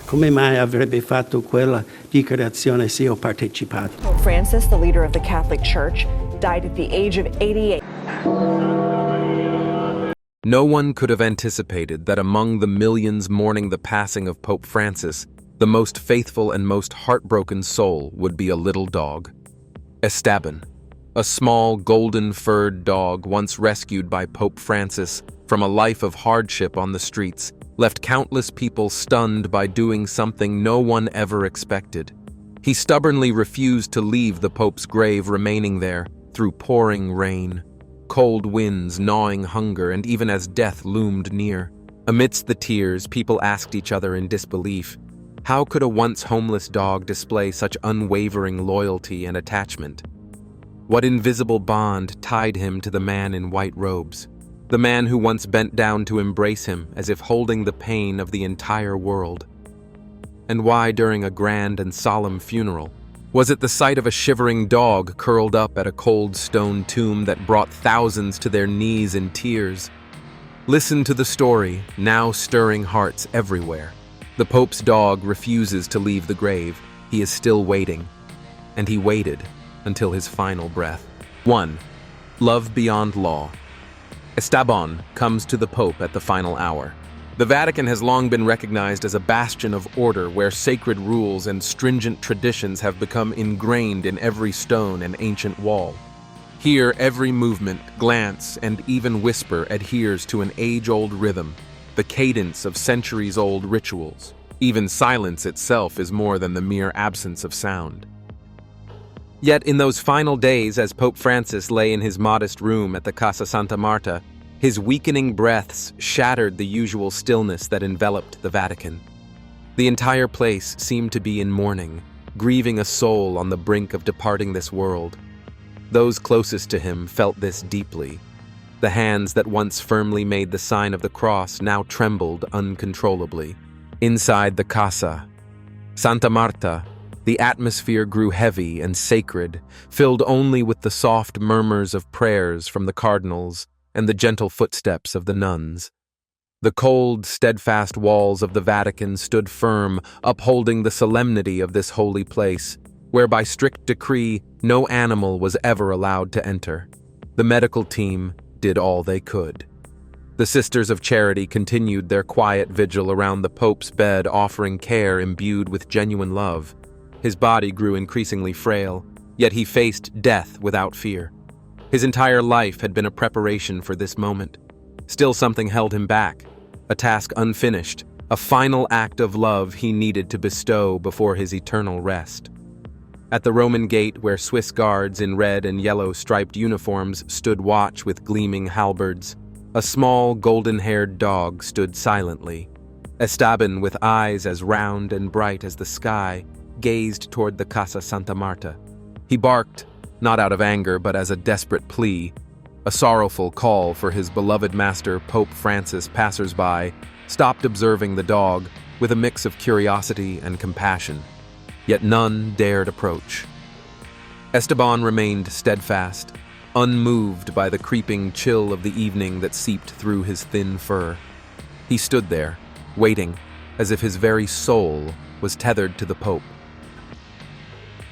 Come mai avrebbe fatto quella dichiarazione se ho partecipato? Pope Francis, the leader of the Catholic Church, died at the age of 88. No one could have anticipated that among the millions mourning the passing of Pope Francis, the most faithful and most heartbroken soul would be a little dog. Estabbon, a small golden-furred dog once rescued by Pope Francis from a life of hardship on the streets, left countless people stunned by doing something no one ever expected. He stubbornly refused to leave the Pope's grave, remaining there through pouring rain, cold winds, gnawing hunger, and even as death loomed near. Amidst the tears, people asked each other in disbelief, how could a once homeless dog display such unwavering loyalty and attachment? What invisible bond tied him to the man in white robes? The man who once bent down to embrace him as if holding the pain of the entire world. And why during a grand and solemn funeral? Was it the sight of a shivering dog curled up at a cold stone tomb that brought thousands to their knees in tears? Listen to the story, now stirring hearts everywhere. The Pope's dog refuses to leave the grave. He is still waiting. And he waited until his final breath. 1. Love beyond law. Estabbon comes to the Pope at the final hour. The Vatican has long been recognized as a bastion of order where sacred rules and stringent traditions have become ingrained in every stone and ancient wall. Here, every movement, glance, and even whisper adheres to an age-old rhythm, the cadence of centuries-old rituals. Even silence itself is more than the mere absence of sound. Yet in those final days, as Pope Francis lay in his modest room at the Casa Santa Marta, his weakening breaths shattered the usual stillness that enveloped the Vatican. The entire place seemed to be in mourning, grieving a soul on the brink of departing this world. Those closest to him felt this deeply. The hands that once firmly made the sign of the cross now trembled uncontrollably. Inside the Casa Santa Marta, the atmosphere grew heavy and sacred, filled only with the soft murmurs of prayers from the cardinals and the gentle footsteps of the nuns. The cold, steadfast walls of the Vatican stood firm, upholding the solemnity of this holy place, where by strict decree no animal was ever allowed to enter. The medical team did all they could. The Sisters of Charity continued their quiet vigil around the Pope's bed, offering care imbued with genuine love. His body grew increasingly frail, yet he faced death without fear. His entire life had been a preparation for this moment. Still something held him back, a task unfinished, a final act of love he needed to bestow before his eternal rest. At the Roman gate, where Swiss guards in red and yellow striped uniforms stood watch with gleaming halberds, a small golden-haired dog stood silently. Estabbon, with eyes as round and bright as the sky, gazed toward the Casa Santa Marta. He barked, not out of anger but as a desperate plea, a sorrowful call for his beloved master. Pope Francis, passers-by, stopped observing the dog with a mix of curiosity and compassion, yet none dared approach. Estabbon remained steadfast, unmoved by the creeping chill of the evening that seeped through his thin fur. He stood there, waiting, as if his very soul was tethered to the Pope.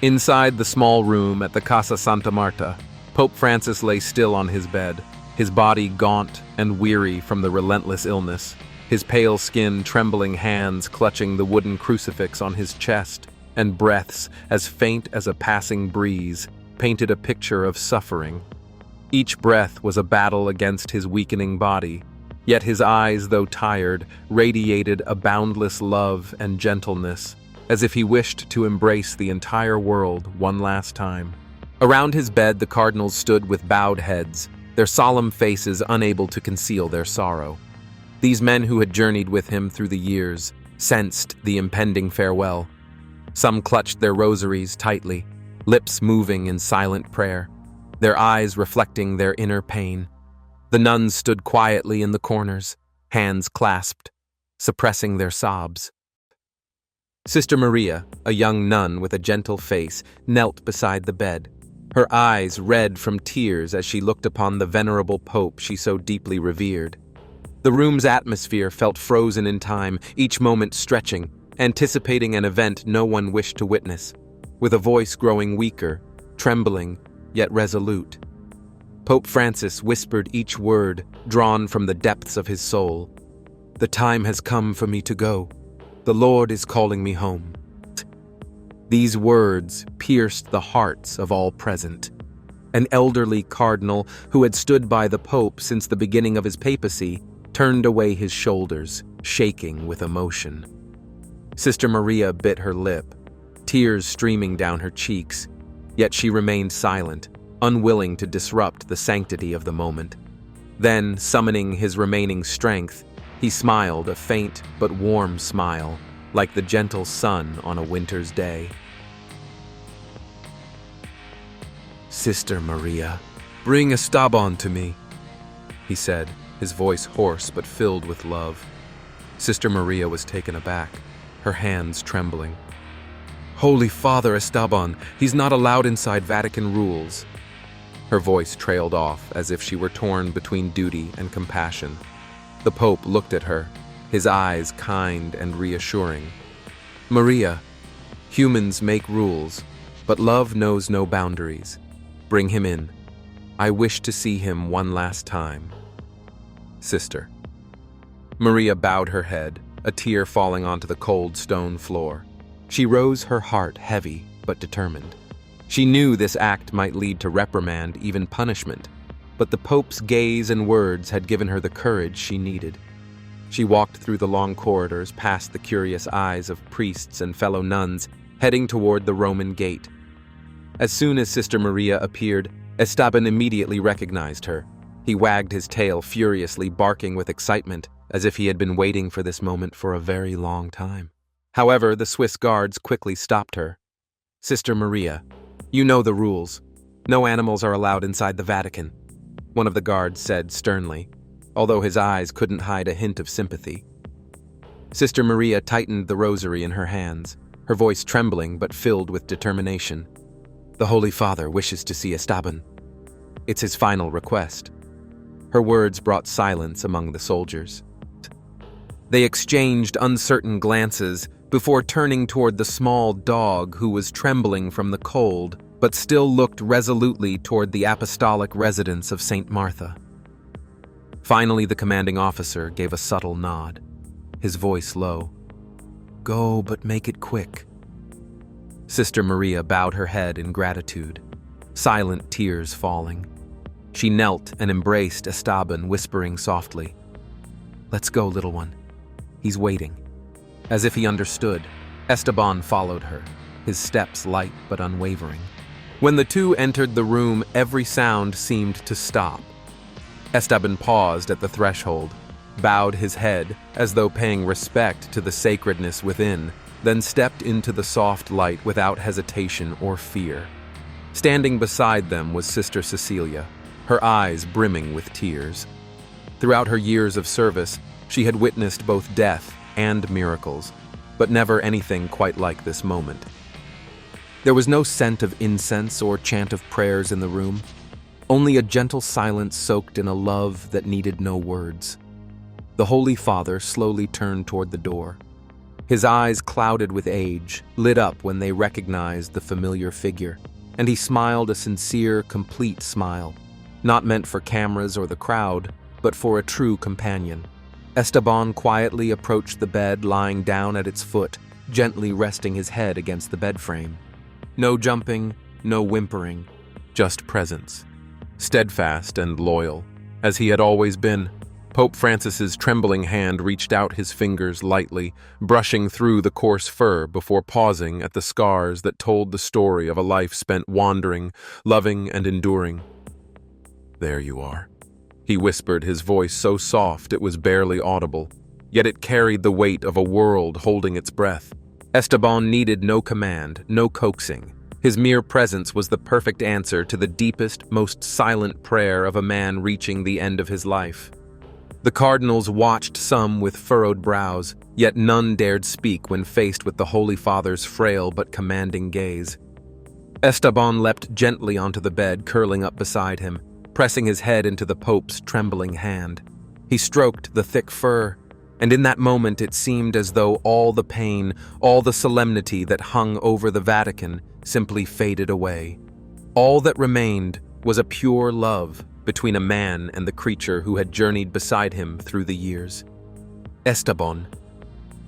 Inside the small room at the Casa Santa Marta, Pope Francis lay still on his bed, his body gaunt and weary from the relentless illness, his pale skin, trembling hands clutching the wooden crucifix on his chest, and breaths as faint as a passing breeze painted a picture of suffering. Each breath was a battle against his weakening body, yet his eyes, though tired, radiated a boundless love and gentleness, as if he wished to embrace the entire world one last time. Around his bed, the cardinals stood with bowed heads, their solemn faces unable to conceal their sorrow. These men who had journeyed with him through the years sensed the impending farewell. Some clutched their rosaries tightly, lips moving in silent prayer, their eyes reflecting their inner pain. The nuns stood quietly in the corners, hands clasped, suppressing their sobs. Sister Maria, a young nun with a gentle face, knelt beside the bed, her eyes red from tears as she looked upon the venerable Pope she so deeply revered. The room's atmosphere felt frozen in time, each moment stretching, anticipating an event no one wished to witness, with a voice growing weaker, trembling, yet resolute. Pope Francis whispered each word, drawn from the depths of his soul. "The time has come for me to go. The Lord is calling me home." These words pierced the hearts of all present. An elderly cardinal who had stood by the Pope since the beginning of his papacy turned away his shoulders, shaking with emotion. Sister Maria bit her lip, tears streaming down her cheeks, yet she remained silent, unwilling to disrupt the sanctity of the moment. Then, summoning his remaining strength, he smiled a faint but warm smile, like the gentle sun on a winter's day. "Sister Maria, bring Estabbon to me," he said, his voice hoarse but filled with love. Sister Maria was taken aback, her hands trembling. "Holy Father Estabbon, he's not allowed inside Vatican rules." Her voice trailed off as if she were torn between duty and compassion. The Pope looked at her, his eyes kind and reassuring. "Maria, humans make rules, but love knows no boundaries. Bring him in. I wish to see him one last time." Sister. Maria bowed her head, a tear falling onto the cold stone floor. She rose, her heart heavy but determined. She knew this act might lead to reprimand, even punishment, but the Pope's gaze and words had given her the courage she needed. She walked through the long corridors, past the curious eyes of priests and fellow nuns, heading toward the Roman gate. As soon as Sister Maria appeared, Estabbon immediately recognized her. He wagged his tail furiously, barking with excitement, as if he had been waiting for this moment for a very long time. However, the Swiss guards quickly stopped her. "Sister Maria, you know the rules. No animals are allowed inside the Vatican," one of the guards said sternly, although his eyes couldn't hide a hint of sympathy. Sister Maria tightened the rosary in her hands, her voice trembling but filled with determination. "The Holy Father wishes to see Estabbon. It's his final request." Her words brought silence among the soldiers. They exchanged uncertain glances before turning toward the small dog who was trembling from the cold, but still looked resolutely toward the apostolic residence of St. Martha. Finally, the commanding officer gave a subtle nod, his voice low. "Go, but make it quick." Sister Maria bowed her head in gratitude, silent tears falling. She knelt and embraced Estabbon, whispering softly, "Let's go, little one. He's waiting." As if he understood, Estabbon followed her, his steps light but unwavering. When the two entered the room, every sound seemed to stop. Estabbon paused at the threshold, bowed his head as though paying respect to the sacredness within, then stepped into the soft light without hesitation or fear. Standing beside them was Sister Cecilia, her eyes brimming with tears. Throughout her years of service, she had witnessed both death and miracles, but never anything quite like this moment. There was no scent of incense or chant of prayers in the room, only a gentle silence soaked in a love that needed no words. The Holy Father slowly turned toward the door. His eyes, clouded with age, lit up when they recognized the familiar figure, and he smiled a sincere, complete smile, not meant for cameras or the crowd, but for a true companion. Estabbon quietly approached the bed, lying down at its foot, gently resting his head against the bed frame. No jumping, no whimpering, just presence. Steadfast and loyal, as he had always been. Pope Francis's trembling hand reached out his fingers lightly, brushing through the coarse fur before pausing at the scars that told the story of a life spent wandering, loving, and enduring. "There you are," he whispered, his voice so soft it was barely audible, yet it carried the weight of a world holding its breath. Estabbon needed no command, no coaxing. His mere presence was the perfect answer to the deepest, most silent prayer of a man reaching the end of his life. The cardinals watched, some with furrowed brows, yet none dared speak when faced with the Holy Father's frail but commanding gaze. Estabbon leapt gently onto the bed, curling up beside him, pressing his head into the Pope's trembling hand. He stroked the thick fur, And in that moment it seemed as though all the pain, all the solemnity that hung over the Vatican simply faded away. All that remained was a pure love between a man and the creature who had journeyed beside him through the years. "Estabbon,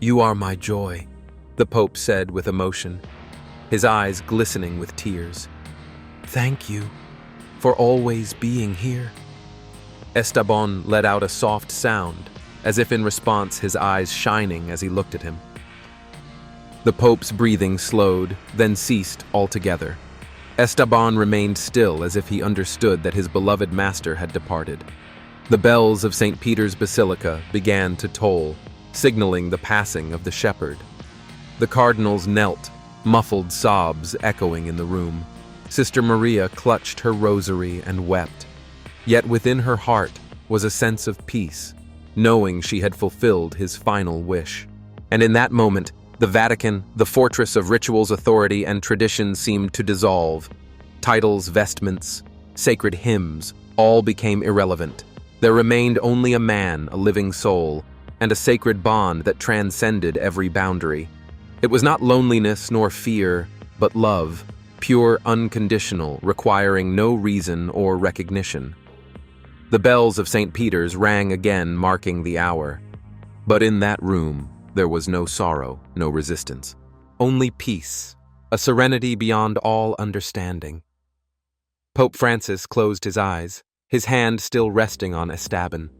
you are my joy," the Pope said with emotion, his eyes glistening with tears. "Thank you for always being here." Estabbon let out a soft sound, as if in response, his eyes shining as he looked at him. The Pope's breathing slowed, then ceased altogether. Estabbon remained still as if he understood that his beloved master had departed. The bells of St. Peter's Basilica began to toll, signaling the passing of the shepherd. The cardinals knelt, muffled sobs echoing in the room. Sister Maria clutched her rosary and wept. Yet within her heart was a sense of peace, knowing she had fulfilled his final wish. And in that moment, the Vatican, the fortress of rituals, authority, and tradition, seemed to dissolve. Titles, vestments, sacred hymns, all became irrelevant. There remained only a man, a living soul, and a sacred bond that transcended every boundary. It was not loneliness nor fear, but love, pure, unconditional, requiring no reason or recognition. The bells of St. Peter's rang again, marking the hour. But in that room, there was no sorrow, no resistance. Only peace, a serenity beyond all understanding. Pope Francis closed his eyes, his hand still resting on Estabbon.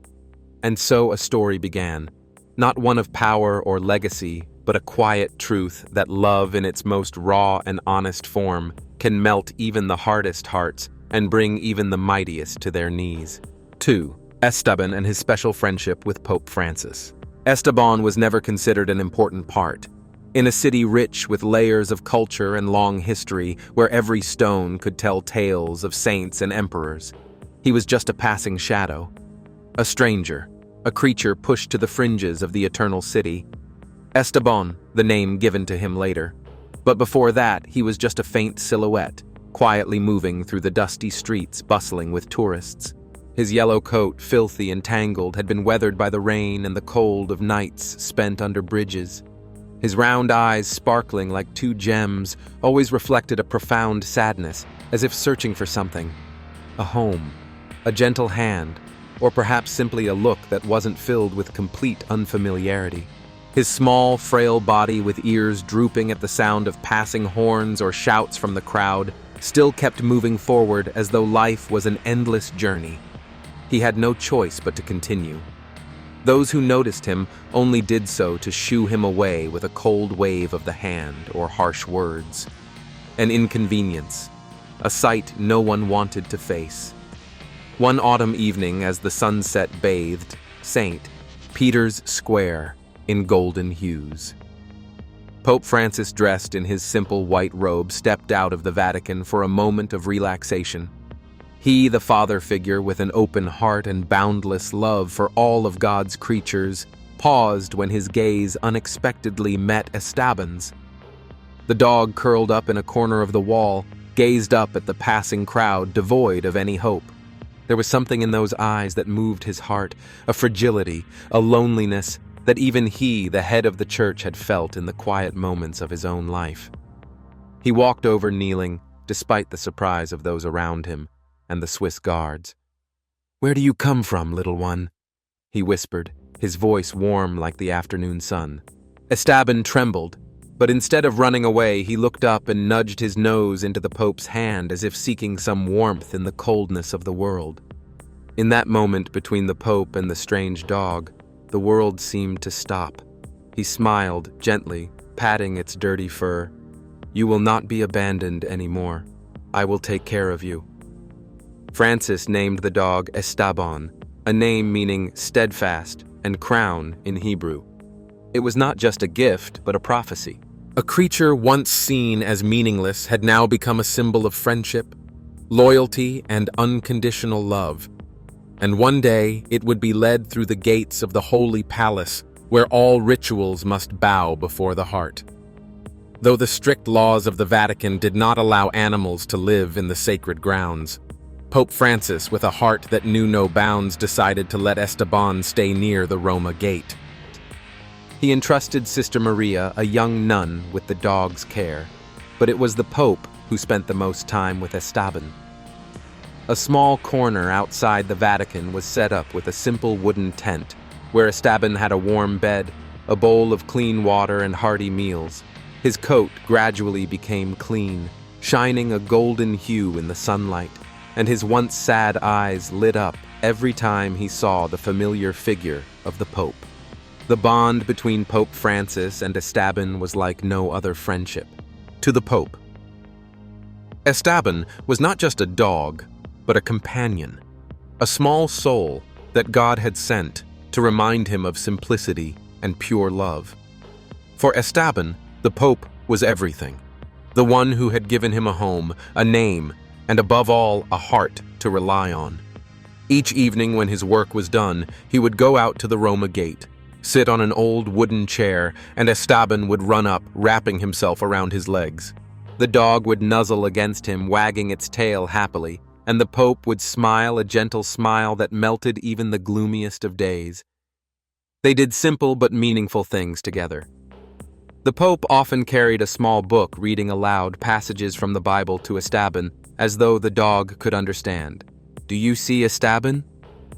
And so a story began, not one of power or legacy, but a quiet truth that love in its most raw and honest form can melt even the hardest hearts and bring even the mightiest to their knees. 2. Estabbon and his special friendship with Pope Francis. Estabbon was never considered an important part. In a city rich with layers of culture and long history, where every stone could tell tales of saints and emperors, he was just a passing shadow. A stranger, a creature pushed to the fringes of the eternal city. Estabbon, the name given to him later. But before that, he was just a faint silhouette, quietly moving through the dusty streets bustling with tourists. His yellow coat, filthy and tangled, had been weathered by the rain and the cold of nights spent under bridges. His round eyes, sparkling like two gems, always reflected a profound sadness, as if searching for something. A home, a gentle hand, or perhaps simply a look that wasn't filled with complete unfamiliarity. His small, frail body, with ears drooping at the sound of passing horns or shouts from the crowd, still kept moving forward as though life was an endless journey. He had no choice but to continue. Those who noticed him only did so to shoo him away with a cold wave of the hand or harsh words. An inconvenience, a sight no one wanted to face. One autumn evening, as the sunset bathed St. Peter's Square in golden hues, Pope Francis, dressed in his simple white robe, stepped out of the Vatican for a moment of relaxation. He, the father figure with an open heart and boundless love for all of God's creatures, paused when his gaze unexpectedly met Estabbon's. The dog, curled up in a corner of the wall, gazed up at the passing crowd, devoid of any hope. There was something in those eyes that moved his heart, a fragility, a loneliness that even he, the head of the church, had felt in the quiet moments of his own life. He walked over, kneeling, despite the surprise of those around him and the Swiss guards. "Where do you come from, little one?" he whispered, his voice warm like the afternoon sun. Estabbon trembled, but instead of running away, he looked up and nudged his nose into the Pope's hand as if seeking some warmth in the coldness of the world. In that moment between the Pope and the strange dog, the world seemed to stop. He smiled gently, patting its dirty fur. "You will not be abandoned anymore. I will take care of you." Francis named the dog Estabbon, a name meaning steadfast and crown in Hebrew. It was not just a gift, but a prophecy. A creature once seen as meaningless had now become a symbol of friendship, loyalty, and unconditional love. And one day it would be led through the gates of the Holy Palace, where all rituals must bow before the heart. Though the strict laws of the Vatican did not allow animals to live in the sacred grounds, Pope Francis, with a heart that knew no bounds, decided to let Estabbon stay near the Roma gate. He entrusted Sister Maria, a young nun, with the dog's care, but it was the Pope who spent the most time with Estabbon. A small corner outside the Vatican was set up with a simple wooden tent, where Estabbon had a warm bed, a bowl of clean water and hearty meals. His coat gradually became clean, shining a golden hue in the sunlight, and his once sad eyes lit up every time he saw the familiar figure of the Pope. The bond between Pope Francis and Estabbon was like no other friendship. To the Pope, Estabbon was not just a dog, but a companion, a small soul that God had sent to remind him of simplicity and pure love. For Estabbon, the Pope was everything, the one who had given him a home, a name, and above all, a heart to rely on. Each evening when his work was done, he would go out to the Roma gate, sit on an old wooden chair, and Estabbon would run up, wrapping himself around his legs. The dog would nuzzle against him, wagging its tail happily, and the Pope would smile a gentle smile that melted even the gloomiest of days. They did simple but meaningful things together. The Pope often carried a small book, reading aloud passages from the Bible to Estabbon, as though the dog could understand. "Do you see, Estabbon?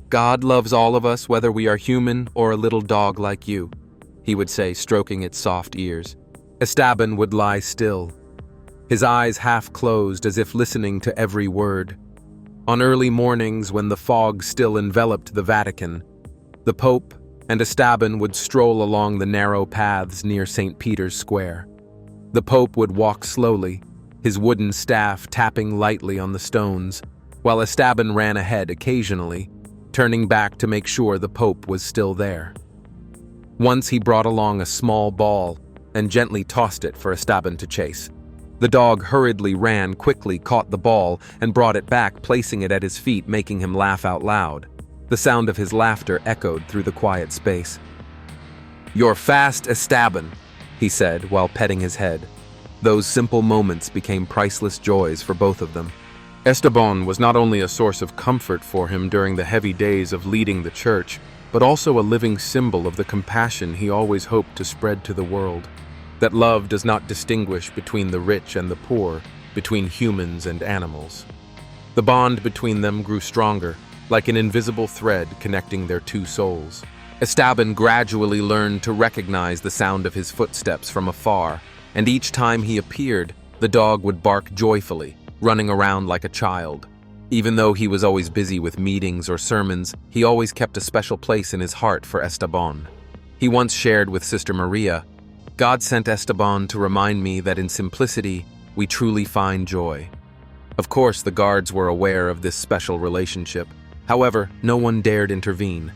God loves all of us, whether we are human or a little dog like you," he would say, stroking its soft ears. Estabbon would lie still, his eyes half closed as if listening to every word. On early mornings when the fog still enveloped the Vatican, the Pope and Estabbon would stroll along the narrow paths near St. Peter's Square. The Pope would walk slowly, his wooden staff tapping lightly on the stones, while Estabbon ran ahead occasionally, turning back to make sure the Pope was still there. Once he brought along a small ball and gently tossed it for Estabbon to chase. The dog hurriedly ran, quickly caught the ball, and brought it back, placing it at his feet, making him laugh out loud. The sound of his laughter echoed through the quiet space. "You're fast, Estabbon," he said while petting his head. Those simple moments became priceless joys for both of them. Estabbon was not only a source of comfort for him during the heavy days of leading the church, but also a living symbol of the compassion he always hoped to spread to the world. That love does not distinguish between the rich and the poor, between humans and animals. The bond between them grew stronger, like an invisible thread connecting their two souls. Estabbon gradually learned to recognize the sound of his footsteps from afar, and each time he appeared, the dog would bark joyfully, running around like a child. Even though he was always busy with meetings or sermons, he always kept a special place in his heart for Estabbon. He once shared with Sister Maria, "God sent Estabbon to remind me that in simplicity, we truly find joy." Of course, the guards were aware of this special relationship. However, no one dared intervene.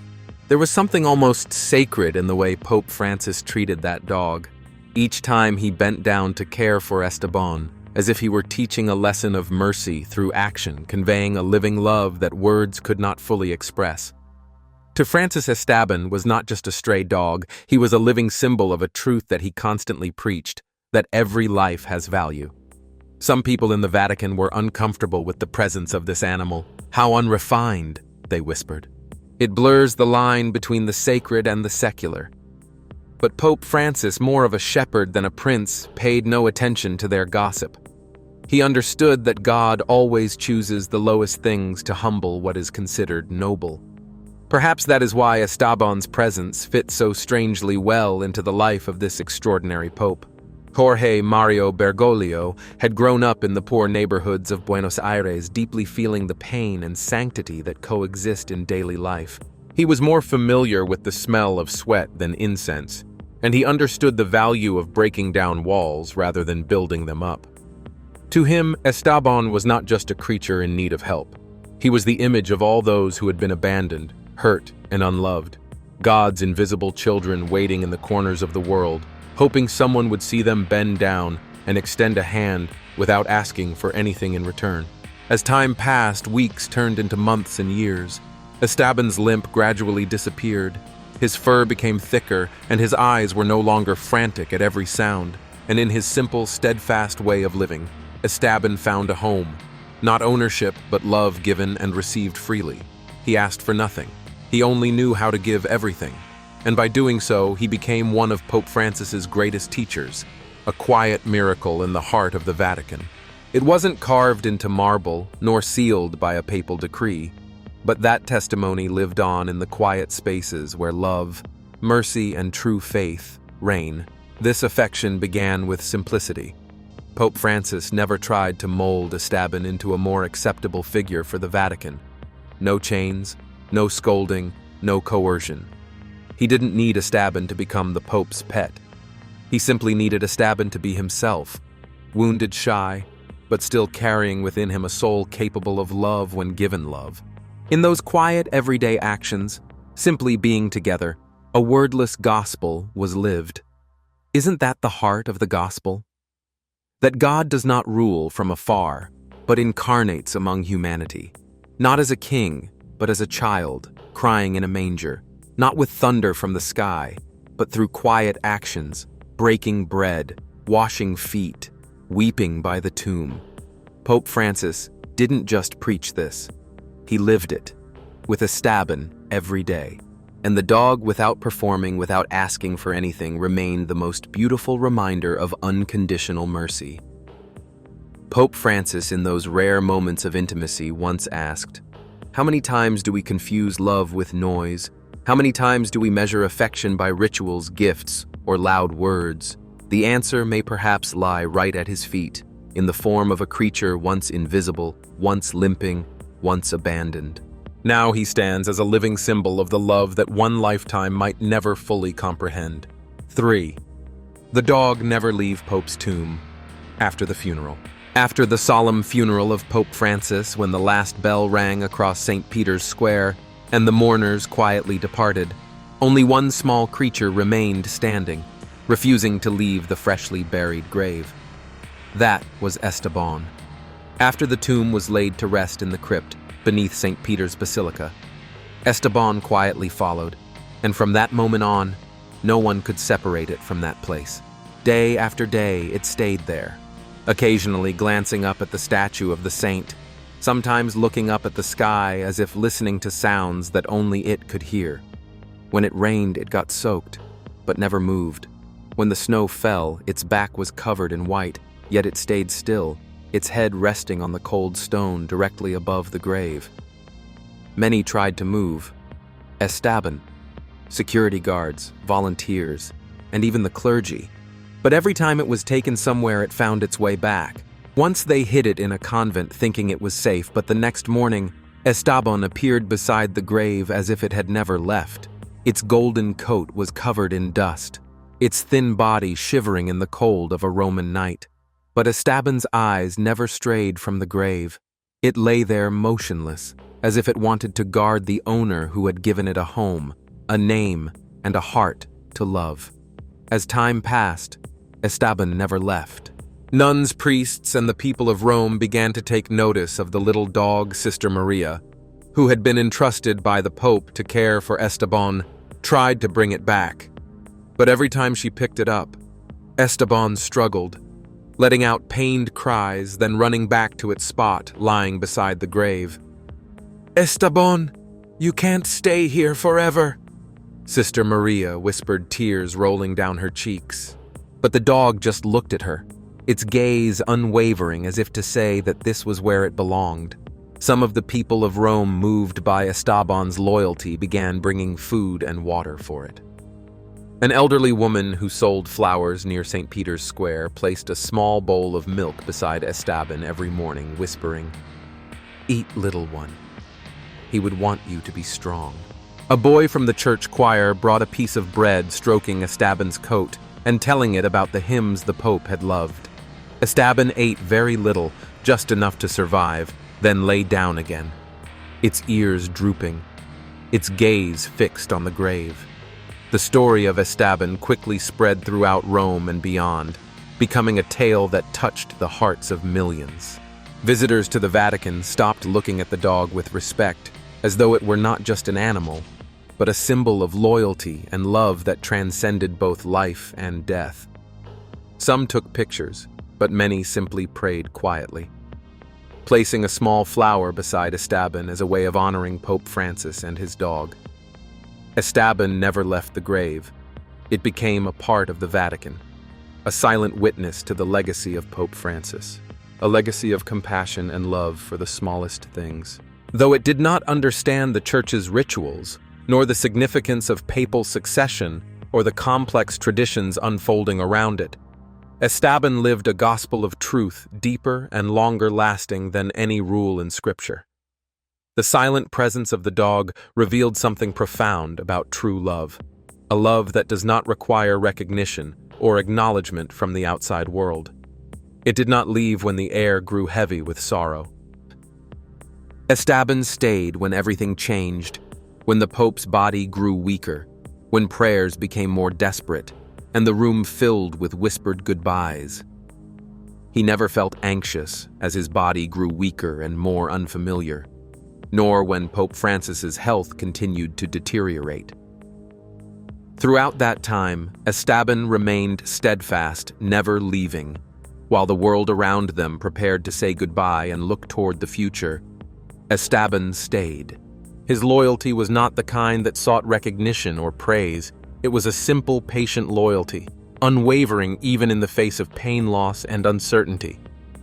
There was something almost sacred in the way Pope Francis treated that dog. Each time he bent down to care for Estabbon, as if he were teaching a lesson of mercy through action, conveying a living love that words could not fully express. To Francis, Estabbon was not just a stray dog, he was a living symbol of a truth that he constantly preached, that every life has value. Some people in the Vatican were uncomfortable with the presence of this animal. "How unrefined," they whispered. "It blurs the line between the sacred and the secular." But Pope Francis, more of a shepherd than a prince, paid no attention to their gossip. He understood that God always chooses the lowest things to humble what is considered noble. Perhaps that is why Estabbon's presence fit so strangely well into the life of this extraordinary pope. Jorge Mario Bergoglio had grown up in the poor neighborhoods of Buenos Aires, deeply feeling the pain and sanctity that coexist in daily life. He was more familiar with the smell of sweat than incense, and he understood the value of breaking down walls rather than building them up. To him, Estabbon was not just a creature in need of help. He was the image of all those who had been abandoned, hurt, and unloved. God's invisible children waiting in the corners of the world, hoping someone would see them bend down and extend a hand without asking for anything in return. As time passed, weeks turned into months and years. Estabbon's limp gradually disappeared. His fur became thicker, and his eyes were no longer frantic at every sound. And in his simple, steadfast way of living, Estabbon found a home. Not ownership, but love given and received freely. He asked for nothing. He only knew how to give everything. and by doing so, he became one of Pope Francis's greatest teachers, a quiet miracle in the heart of the Vatican. It wasn't carved into marble, nor sealed by a papal decree, but that testimony lived on in the quiet spaces where love, mercy, and true faith reign. This affection began with simplicity. Pope Francis never tried to mold Estabbon into a more acceptable figure for the Vatican. No chains, no scolding, no coercion. He didn't need Estabbon to become the Pope's pet. He simply needed Estabbon to be himself, wounded, shy, but still carrying within him a soul capable of love when given love. In those quiet, everyday actions, simply being together, a wordless gospel was lived. Isn't that the heart of the gospel? That God does not rule from afar, but incarnates among humanity, not as a king, but as a child, crying in a manger, not with thunder from the sky, but through quiet actions, breaking bread, washing feet, weeping by the tomb. Pope Francis didn't just preach this, he lived it, with Estabbon every day. And the dog, without performing, without asking for anything, remained the most beautiful reminder of unconditional mercy. Pope Francis, in those rare moments of intimacy, once asked, "How many times do we confuse love with noise? How many times do we measure affection by rituals, gifts, or loud words?" The answer may perhaps lie right at his feet, in the form of a creature once invisible, once limping, once abandoned. Now he stands as a living symbol of the love that one lifetime might never fully comprehend. 3. The dog never leave Pope's tomb. After the funeral. After the solemn funeral of Pope Francis, when the last bell rang across St. Peter's Square and the mourners quietly departed, only one small creature remained standing, refusing to leave the freshly buried grave. That was Estabbon. After the tomb was laid to rest in the crypt beneath St. Peter's Basilica, Estabbon quietly followed, and from that moment on, no one could separate it from that place. Day after day, it stayed there, occasionally glancing up at the statue of the saint, sometimes looking up at the sky as if listening to sounds that only it could hear. When it rained, it got soaked, but never moved. When the snow fell, its back was covered in white, yet it stayed still, its head resting on the cold stone directly above the grave. Many tried to move. Estabbon, security guards, volunteers, and even the clergy. But every time it was taken somewhere, it found its way back. Once they hid it in a convent thinking it was safe, but the next morning, Estabbon appeared beside the grave as if it had never left. Its golden coat was covered in dust, its thin body shivering in the cold of a Roman night. But Estabbon's eyes never strayed from the grave. It lay there motionless, as if it wanted to guard the owner who had given it a home, a name, and a heart to love. As time passed, Estabbon never left. Nuns, priests, and the people of Rome began to take notice of the little dog, Sister Maria, who had been entrusted by the Pope to care for Estabbon, tried to bring it back. But every time she picked it up, Estabbon struggled, letting out pained cries, then running back to its spot, lying beside the grave. "Estabbon, you can't stay here forever," Sister Maria whispered, tears rolling down her cheeks. But the dog just looked at her, its gaze unwavering, as if to say that this was where it belonged. Some of the people of Rome, moved by Estabbon's loyalty, began bringing food and water for it. An elderly woman who sold flowers near St. Peter's Square placed a small bowl of milk beside Estabbon every morning, whispering, "Eat, little one. He would want you to be strong." A boy from the church choir brought a piece of bread, stroking Estabbon's coat and telling it about the hymns the Pope had loved. Estabbon ate very little, just enough to survive, then lay down again, its ears drooping, its gaze fixed on the grave. The story of Estabbon quickly spread throughout Rome and beyond, becoming a tale that touched the hearts of millions. Visitors to the Vatican stopped looking at the dog with respect, as though it were not just an animal, but a symbol of loyalty and love that transcended both life and death. Some took pictures, but many simply prayed quietly, placing a small flower beside Estabbon as a way of honoring Pope Francis and his dog. Estabbon never left the grave. It became a part of the Vatican, a silent witness to the legacy of Pope Francis, a legacy of compassion and love for the smallest things. Though it did not understand the Church's rituals, nor the significance of papal succession or the complex traditions unfolding around it, Estabbon lived a gospel of truth deeper and longer lasting than any rule in Scripture. The silent presence of the dog revealed something profound about true love, a love that does not require recognition or acknowledgement from the outside world. It did not leave when the air grew heavy with sorrow. Estabbon stayed when everything changed, when the Pope's body grew weaker, when prayers became more desperate, and the room filled with whispered goodbyes. He never felt anxious as his body grew weaker and more unfamiliar, nor when Pope Francis's health continued to deteriorate. Throughout that time, Estabbon remained steadfast, never leaving. While the world around them prepared to say goodbye and look toward the future, Estabbon stayed. His loyalty was not the kind that sought recognition or praise. It was a simple, patient loyalty, unwavering even in the face of pain, loss, and uncertainty.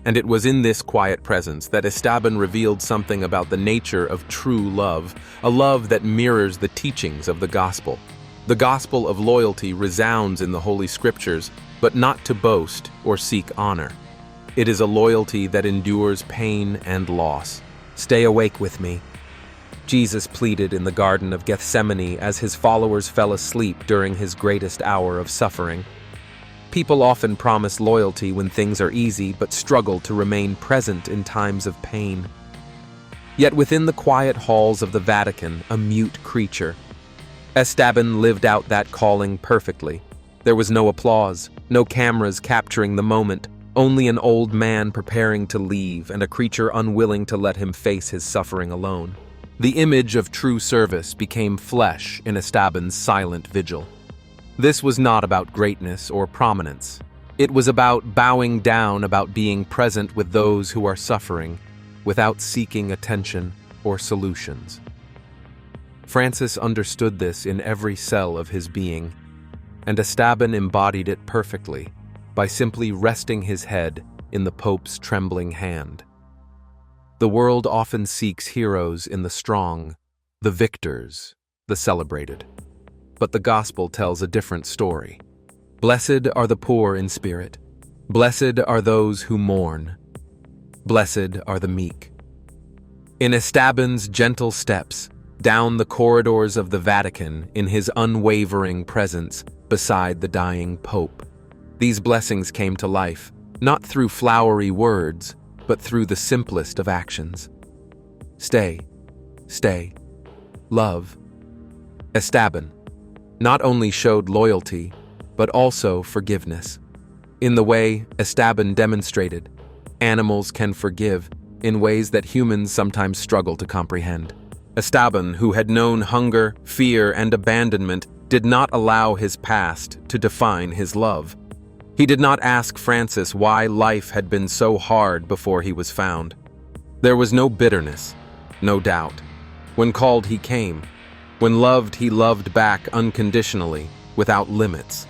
And it was in this quiet presence that Estabbon revealed something about the nature of true love, a love that mirrors the teachings of the gospel. The gospel of loyalty resounds in the Holy Scriptures, but not to boast or seek honor. It is a loyalty that endures pain and loss. "Stay awake with me," Jesus pleaded in the Garden of Gethsemane as his followers fell asleep during his greatest hour of suffering. People often promise loyalty when things are easy, but struggle to remain present in times of pain. Yet within the quiet halls of the Vatican, a mute creature, Estabbon lived out that calling perfectly. There was no applause, no cameras capturing the moment, only an old man preparing to leave and a creature unwilling to let him face his suffering alone. The image of true service became flesh in Estabbon's silent vigil. This was not about greatness or prominence. It was about bowing down, about being present with those who are suffering, without seeking attention or solutions. Francis understood this in every cell of his being, and Estabbon embodied it perfectly by simply resting his head in the Pope's trembling hand. The world often seeks heroes in the strong, the victors, the celebrated. But the gospel tells a different story. Blessed are the poor in spirit. Blessed are those who mourn. Blessed are the meek. In Estabbon's gentle steps, down the corridors of the Vatican, in his unwavering presence beside the dying Pope, these blessings came to life, not through flowery words, but through the simplest of actions. Stay, stay, love. Estabbon not only showed loyalty, but also forgiveness. In the way Estabbon demonstrated, animals can forgive in ways that humans sometimes struggle to comprehend. Estabbon, who had known hunger, fear, and abandonment, did not allow his past to define his love. He did not ask Francis why life had been so hard before he was found. There was no bitterness, no doubt. When called, he came. When loved, he loved back unconditionally, without limits.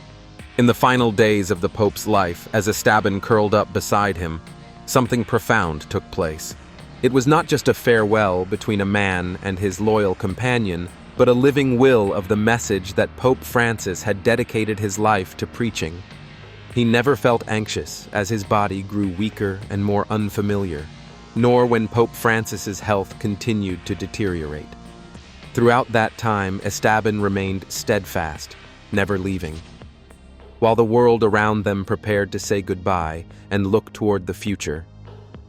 In the final days of the Pope's life, as Estabbon curled up beside him, something profound took place. It was not just a farewell between a man and his loyal companion, but a living will of the message that Pope Francis had dedicated his life to preaching. He never felt anxious as his body grew weaker and more unfamiliar, nor when Pope Francis's health continued to deteriorate. Throughout that time, Estabbon remained steadfast, never leaving. While the world around them prepared to say goodbye and look toward the future,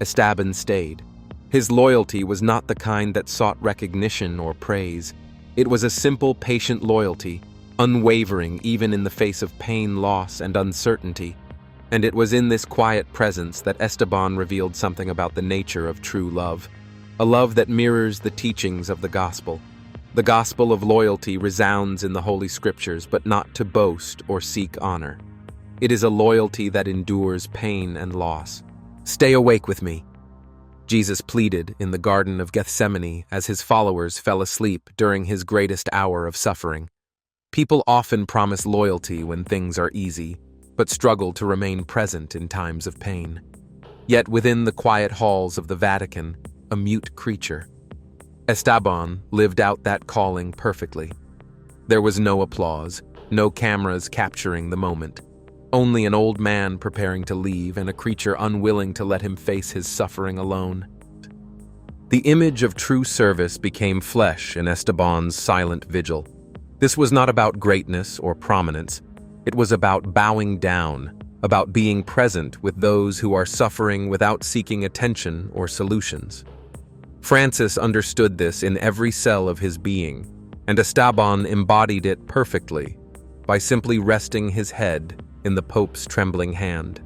Estabbon stayed. His loyalty was not the kind that sought recognition or praise. It was a simple, patient loyalty, unwavering even in the face of pain, loss, and uncertainty. And it was in this quiet presence that Estabbon revealed something about the nature of true love, a love that mirrors the teachings of the gospel. The gospel of loyalty resounds in the Holy Scriptures, but not to boast or seek honor. It is a loyalty that endures pain and loss. Stay awake with me. Jesus pleaded in the Garden of Gethsemane as his followers fell asleep during his greatest hour of suffering. People often promise loyalty when things are easy, but struggle to remain present in times of pain. Yet within the quiet halls of the Vatican, a mute creature, Estabbon lived out that calling perfectly. There was no applause, no cameras capturing the moment. Only an old man preparing to leave and a creature unwilling to let him face his suffering alone. The image of true service became flesh in Estabbon's silent vigil. This was not about greatness or prominence. It was about bowing down, about being present with those who are suffering without seeking attention or solutions. Francis understood this in every cell of his being, and Estabbon embodied it perfectly by simply resting his head in the Pope's trembling hand.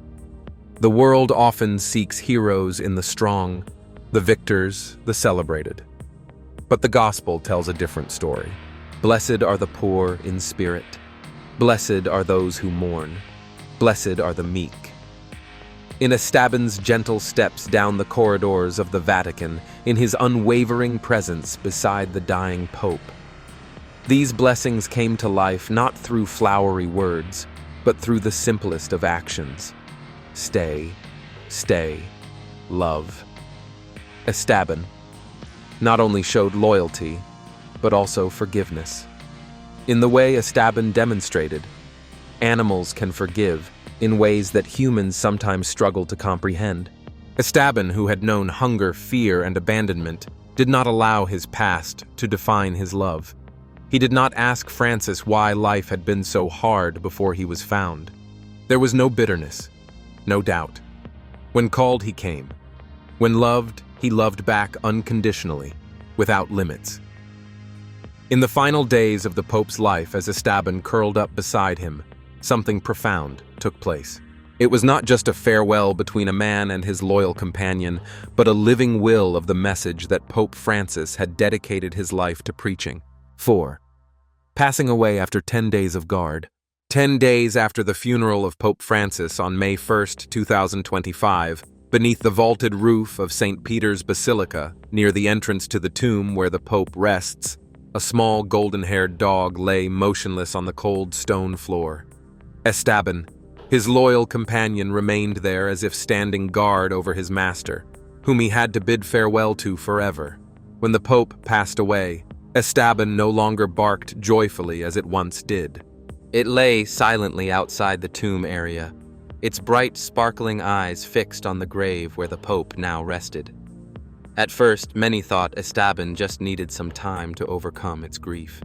The world often seeks heroes in the strong, the victors, the celebrated. But the Gospel tells a different story. Blessed are the poor in spirit. Blessed are those who mourn. Blessed are the meek. In Estabbon's gentle steps down the corridors of the Vatican, in his unwavering presence beside the dying Pope, these blessings came to life not through flowery words, but through the simplest of actions. Stay, stay, love. Estabbon not only showed loyalty, but also forgiveness. In the way Estabbon demonstrated, animals can forgive in ways that humans sometimes struggle to comprehend. Estabbon, who had known hunger, fear, and abandonment, did not allow his past to define his love. He did not ask Francis why life had been so hard before he was found. There was no bitterness, no doubt. When called, he came. When loved, he loved back unconditionally, without limits. In the final days of the Pope's life, as Estabbon curled up beside him, something profound took place. It was not just a farewell between a man and his loyal companion, but a living will of the message that Pope Francis had dedicated his life to preaching. 4. Passing away after 10 days of guard. 10 days after the funeral of Pope Francis on May 1, 2025, beneath the vaulted roof of St. Peter's Basilica, near the entrance to the tomb where the Pope rests, a small golden-haired dog lay motionless on the cold stone floor. Estabbon, his loyal companion, remained there as if standing guard over his master, whom he had to bid farewell to forever. When the Pope passed away, Estabbon no longer barked joyfully as it once did. It lay silently outside the tomb area, its bright, sparkling eyes fixed on the grave where the Pope now rested. At first, many thought Estabbon just needed some time to overcome its grief.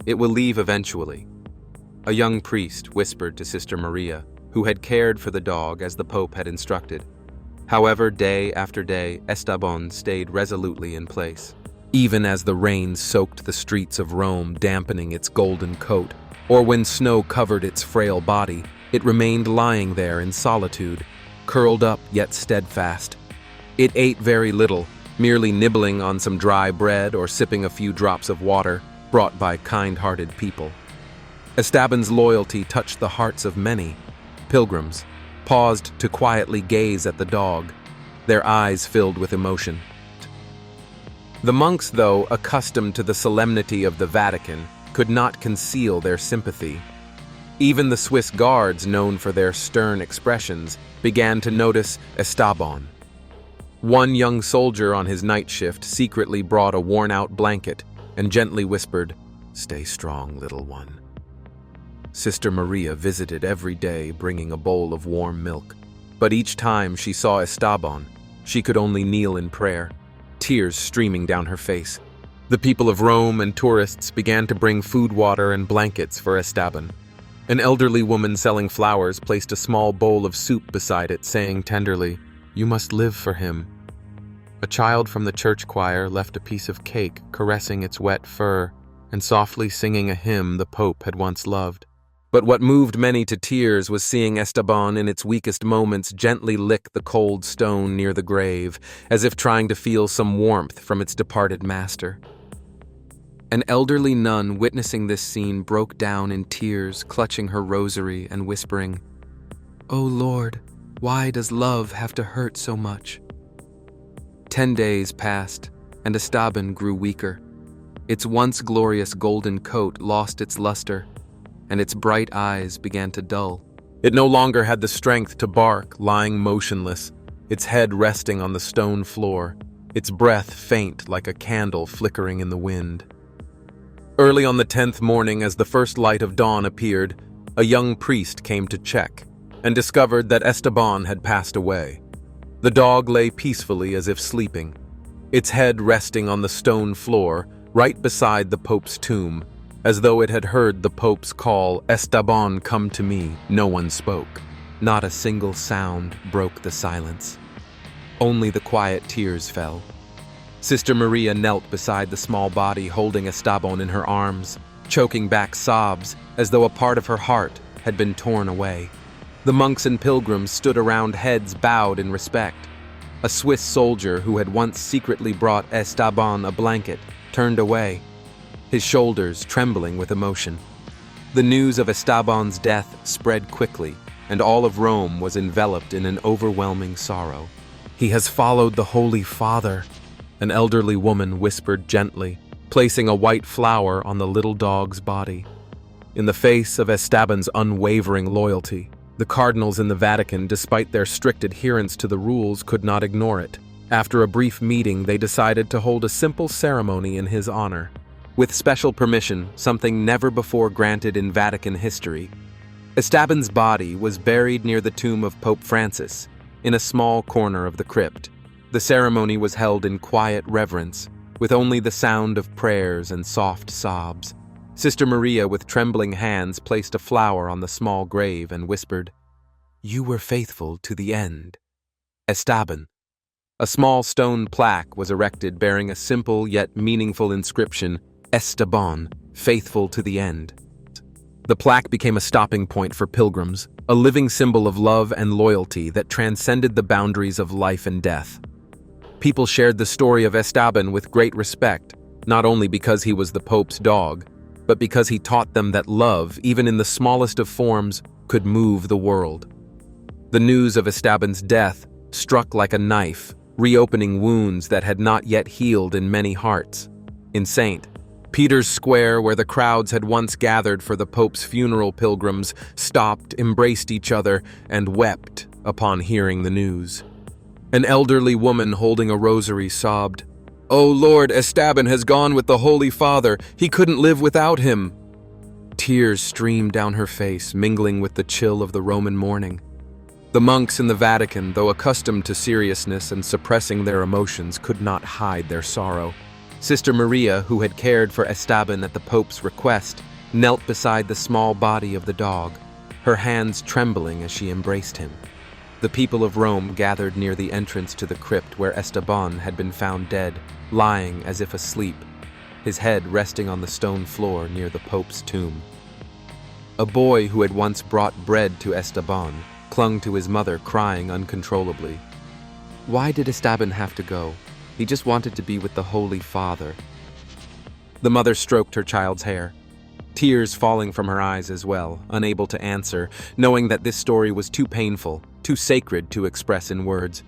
It will leave eventually. A young priest whispered to Sister Maria, who had cared for the dog as the Pope had instructed. However, day after day, Estabbon stayed resolutely in place. Even as the rain soaked the streets of Rome, dampening its golden coat, or when snow covered its frail body, it remained lying there in solitude, curled up yet steadfast. It ate very little, merely nibbling on some dry bread or sipping a few drops of water brought by kind-hearted people. Estabbon's loyalty touched the hearts of many. Pilgrims paused to quietly gaze at the dog, their eyes filled with emotion. The monks, though accustomed to the solemnity of the Vatican, could not conceal their sympathy. Even the Swiss guards, known for their stern expressions, began to notice Estabbon. One young soldier on his night shift secretly brought a worn-out blanket and gently whispered, "Stay strong, little one." Sister Maria visited every day, bringing a bowl of warm milk. But each time she saw Estabbon, she could only kneel in prayer, tears streaming down her face. The people of Rome and tourists began to bring food, water, and blankets for Estabbon. An elderly woman selling flowers placed a small bowl of soup beside it, saying tenderly, "You must live for him." A child from the church choir left a piece of cake, caressing its wet fur, and softly singing a hymn the Pope had once loved. But what moved many to tears was seeing Estabbon in its weakest moments gently lick the cold stone near the grave, as if trying to feel some warmth from its departed master. An elderly nun witnessing this scene broke down in tears, clutching her rosary and whispering, "Oh Lord, why does love have to hurt so much?" 10 days passed, and Estabbon grew weaker. Its once glorious golden coat lost its luster, and its bright eyes began to dull. It no longer had the strength to bark, lying motionless, its head resting on the stone floor, its breath faint like a candle flickering in the wind. Early on the 10th morning, as the first light of dawn appeared, a young priest came to check and discovered that Estabbon had passed away. The dog lay peacefully as if sleeping, its head resting on the stone floor right beside the Pope's tomb. As though it had heard the Pope's call, "Estabbon, come to me," no one spoke. Not a single sound broke the silence. Only the quiet tears fell. Sister Maria knelt beside the small body, holding Estabbon in her arms, choking back sobs as though a part of her heart had been torn away. The monks and pilgrims stood around, heads bowed in respect. A Swiss soldier who had once secretly brought Estabbon a blanket turned away, his shoulders trembling with emotion. The news of Estabbon's death spread quickly, and all of Rome was enveloped in an overwhelming sorrow. "He has followed the Holy Father," an elderly woman whispered gently, placing a white flower on the little dog's body. In the face of Estabbon's unwavering loyalty, the cardinals in the Vatican, despite their strict adherence to the rules, could not ignore it. After a brief meeting, they decided to hold a simple ceremony in his honor. With special permission, something never before granted in Vatican history, Estabbon's body was buried near the tomb of Pope Francis, in a small corner of the crypt. The ceremony was held in quiet reverence, with only the sound of prayers and soft sobs. Sister Maria, with trembling hands, placed a flower on the small grave and whispered, "You were faithful to the end, Estabbon." A small stone plaque was erected bearing a simple yet meaningful inscription, "Estabbon, faithful to the end." The plaque became a stopping point for pilgrims, a living symbol of love and loyalty that transcended the boundaries of life and death. People shared the story of Estabbon with great respect, not only because he was the Pope's dog, but because he taught them that love, even in the smallest of forms, could move the world. The news of Estabbon's death struck like a knife, reopening wounds that had not yet healed in many hearts. In St. Peter's Square, where the crowds had once gathered for the Pope's funeral, pilgrims stopped, embraced each other, and wept upon hearing the news. An elderly woman holding a rosary sobbed, "Oh Lord, Estabbon has gone with the Holy Father. He couldn't live without him." Tears streamed down her face, mingling with the chill of the Roman morning. The monks in the Vatican, though accustomed to seriousness and suppressing their emotions, could not hide their sorrow. Sister Maria, who had cared for Estabbon at the Pope's request, knelt beside the small body of the dog, her hands trembling as she embraced him. The people of Rome gathered near the entrance to the crypt where Estabbon had been found dead, lying as if asleep, his head resting on the stone floor near the Pope's tomb. A boy who had once brought bread to Estabbon clung to his mother, crying uncontrollably. Why did Estabbon have to go? He just wanted to be with the Holy Father. The mother stroked her child's hair, tears falling from her eyes as well, unable to answer, knowing that this story was too painful, too sacred to express in words.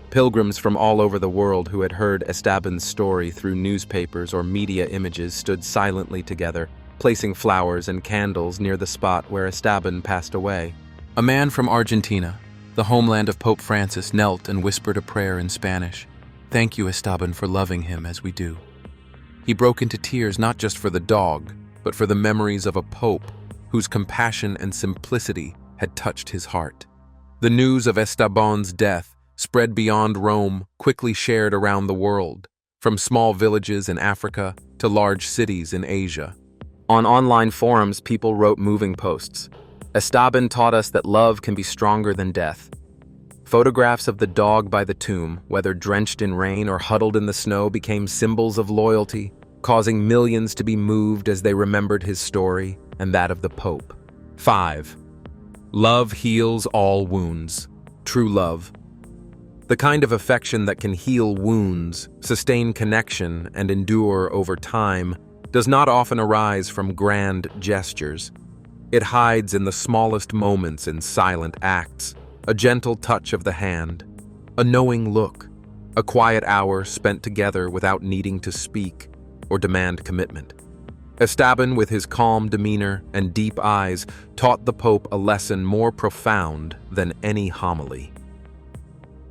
Pilgrims from all over the world who had heard Estabbon's story through newspapers or media images stood silently together, placing flowers and candles near the spot where Estabbon passed away. A man from Argentina, the homeland of Pope Francis, knelt and whispered a prayer in Spanish. "Thank you, Estabbon, for loving him as we do." He broke into tears not just for the dog, but for the memories of a pope whose compassion and simplicity had touched his heart. The news of Estabbon's death spread beyond Rome, quickly shared around the world, from small villages in Africa to large cities in Asia. On online forums, people wrote moving posts. Estabbon taught us that love can be stronger than death. Photographs of the dog by the tomb, whether drenched in rain or huddled in the snow, became symbols of loyalty, causing millions to be moved as they remembered his story and that of the Pope. 5. Love heals all wounds. True love. The kind of affection that can heal wounds, sustain connection, and endure over time does not often arise from grand gestures. It hides in the smallest moments, in silent acts, a gentle touch of the hand, a knowing look, a quiet hour spent together without needing to speak or demand commitment. Estabbon, with his calm demeanor and deep eyes, taught the Pope a lesson more profound than any homily.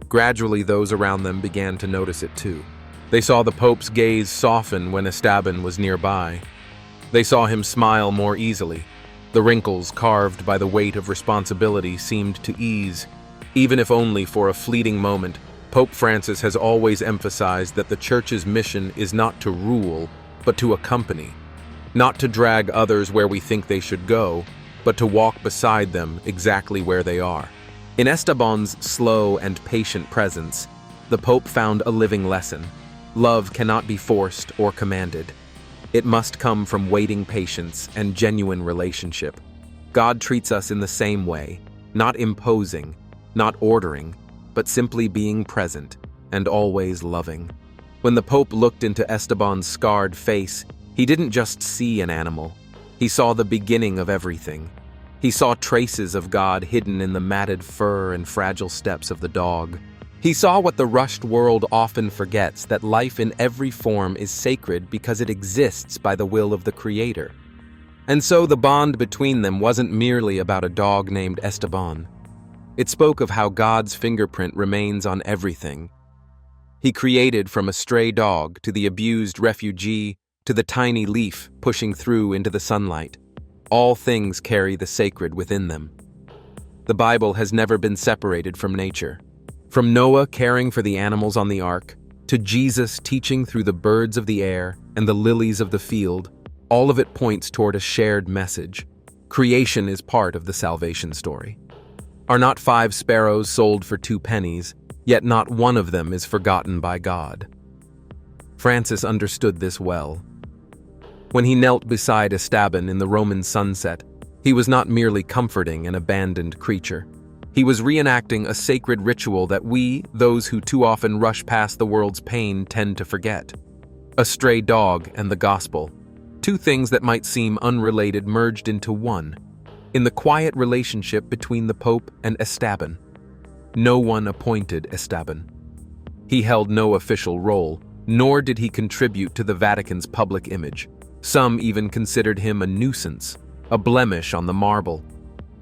Gradually, those around them began to notice it too. They saw the Pope's gaze soften when Estabbon was nearby. They saw him smile more easily. The wrinkles carved by the weight of responsibility seemed to ease. Even if only for a fleeting moment, Pope Francis has always emphasized that the Church's mission is not to rule, but to accompany. Not to drag others where we think they should go, but to walk beside them exactly where they are. In Estabbon's slow and patient presence, the Pope found a living lesson. Love cannot be forced or commanded. It must come from waiting patience and genuine relationship. God treats us in the same way, not imposing, not ordering, but simply being present and always loving. When the Pope looked into Estabbon's scarred face, he didn't just see an animal. He saw the beginning of everything. He saw traces of God hidden in the matted fur and fragile steps of the dog. He saw what the rushed world often forgets, that life in every form is sacred because it exists by the will of the Creator. And so the bond between them wasn't merely about a dog named Estabbon. It spoke of how God's fingerprint remains on everything. He created from a stray dog to the abused refugee to the tiny leaf pushing through into the sunlight. All things carry the sacred within them. The Bible has never been separated from nature. From Noah caring for the animals on the ark, to Jesus teaching through the birds of the air and the lilies of the field, all of it points toward a shared message. Creation is part of the salvation story. Are not 5 sparrows sold for 2 pennies, yet not one of them is forgotten by God? Francis understood this well. When he knelt beside Estabbon in the Roman sunset, he was not merely comforting an abandoned creature. He was reenacting a sacred ritual that we, those who too often rush past the world's pain, tend to forget. A stray dog and the gospel, 2 things that might seem unrelated merged into one, in the quiet relationship between the Pope and Estabbon. No one appointed Estabbon. He held no official role, nor did he contribute to the Vatican's public image. Some even considered him a nuisance, a blemish on the marble.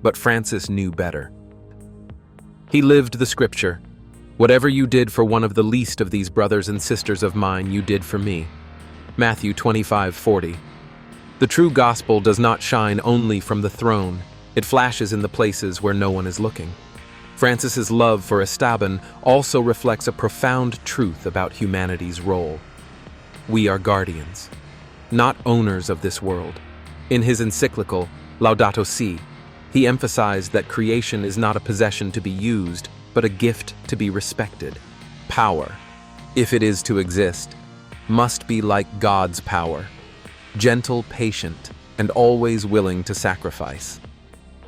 But Francis knew better. He lived the scripture. Whatever you did for one of the least of these brothers and sisters of mine, you did for me. Matthew 25:40. The true gospel does not shine only from the throne. It flashes in the places where no one is looking. Francis's love for Estabbon also reflects a profound truth about humanity's role. We are guardians, not owners of this world. In his encyclical, Laudato Si', he emphasized that creation is not a possession to be used, but a gift to be respected. Power, if it is to exist, must be like God's power, gentle, patient, and always willing to sacrifice.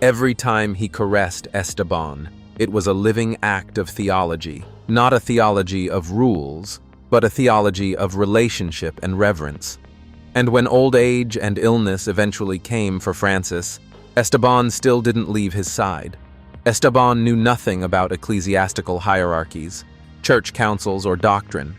Every time he caressed Estabbon, it was a living act of theology, not a theology of rules, but a theology of relationship and reverence. And when old age and illness eventually came for Francis, Estabbon still didn't leave his side. Estabbon knew nothing about ecclesiastical hierarchies, church councils, or doctrine,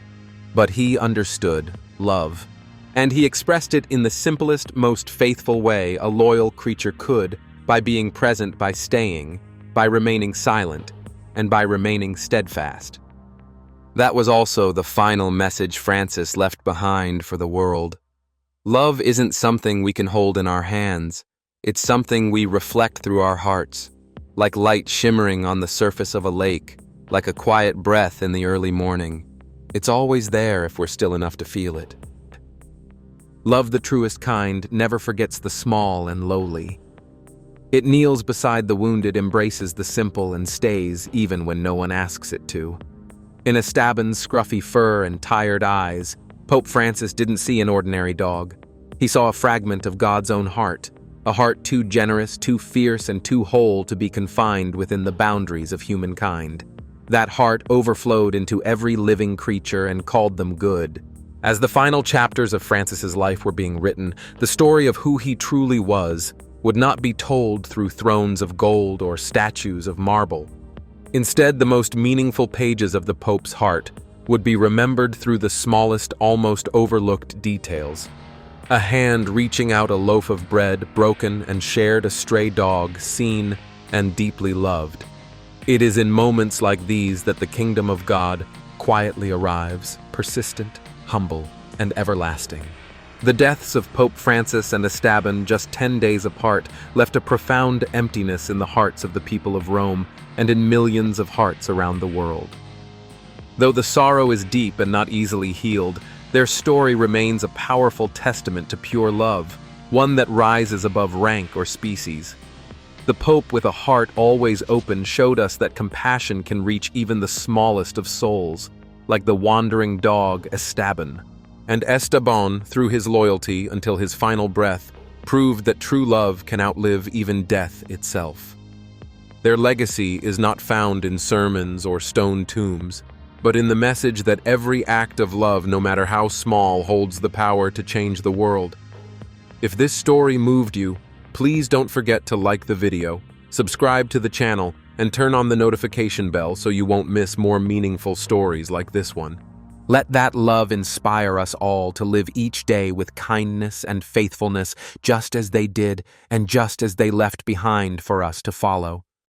but he understood love. And he expressed it in the simplest, most faithful way a loyal creature could, by being present, by staying, by remaining silent, and by remaining steadfast. That was also the final message Francis left behind for the world. Love isn't something we can hold in our hands. It's something we reflect through our hearts, like light shimmering on the surface of a lake, like a quiet breath in the early morning. It's always there if we're still enough to feel it. Love, the truest kind, never forgets the small and lowly. It kneels beside the wounded, embraces the simple, and stays even when no one asks it to. In Estabbon's scruffy fur and tired eyes, Pope Francis didn't see an ordinary dog. He saw a fragment of God's own heart, a heart too generous, too fierce, and too whole to be confined within the boundaries of humankind. That heart overflowed into every living creature and called them good. As the final chapters of Francis's life were being written, the story of who he truly was would not be told through thrones of gold or statues of marble. Instead, the most meaningful pages of the Pope's heart would be remembered through the smallest, almost overlooked details. A hand reaching out a loaf of bread, broken and shared a stray dog, seen and deeply loved. It is in moments like these that the kingdom of God quietly arrives, persistent, humble, and everlasting. The deaths of Pope Francis and Estabbon, just 10 days apart, left a profound emptiness in the hearts of the people of Rome and in millions of hearts around the world. Though the sorrow is deep and not easily healed, their story remains a powerful testament to pure love, one that rises above rank or species. The Pope, with a heart always open, showed us that compassion can reach even the smallest of souls, like the wandering dog Estabbon. And Estabbon, through his loyalty until his final breath, proved that true love can outlive even death itself. Their legacy is not found in sermons or stone tombs, but in the message that every act of love, no matter how small, holds the power to change the world. If this story moved you, please don't forget to like the video, subscribe to the channel, and turn on the notification bell so you won't miss more meaningful stories like this one. Let that love inspire us all to live each day with kindness and faithfulness, just as they did and just as they left behind for us to follow.